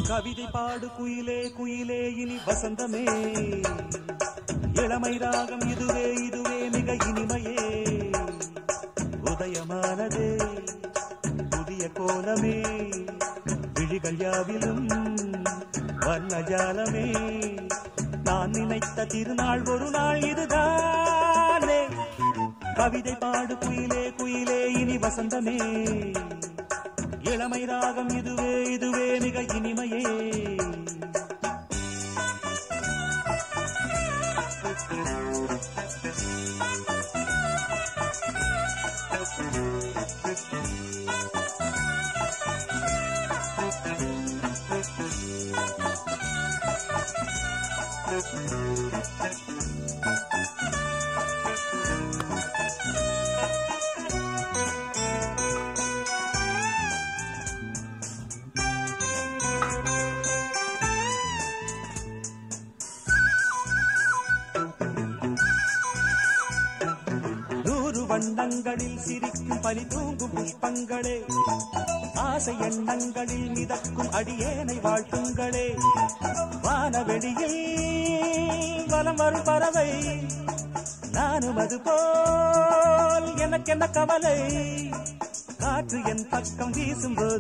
கவிதை பாடு குயிலே குயிலே இனி வசந்தமே இளமை ராகம் இதுவே இதுவே மிக இனிமையே உதயமானதே புதிய கோலமே விழிகள் யாவிலும் வர்ணஜாலமே நான் நினைத்த திருநாள் ஒரு நாள் இதுதானே கவிதை பாடு குயிலே குயிலே இனி வசந்தமே இளமை ராகம் இதுவே இதுவே மிக இனிமையே வண்ணங்களில் சிரிக்கும் பனி தூங்கும் புஷ்பங்களே ஆசை எண்ணங்களில் மிதக்கும் அடியேனை வாழ்த்துங்களே வானவெளியில் வலம் வரும் பறவை நானும் அது போல் எனக்கென்ன கவலை காற்று என் பக்கம் வீசும்போது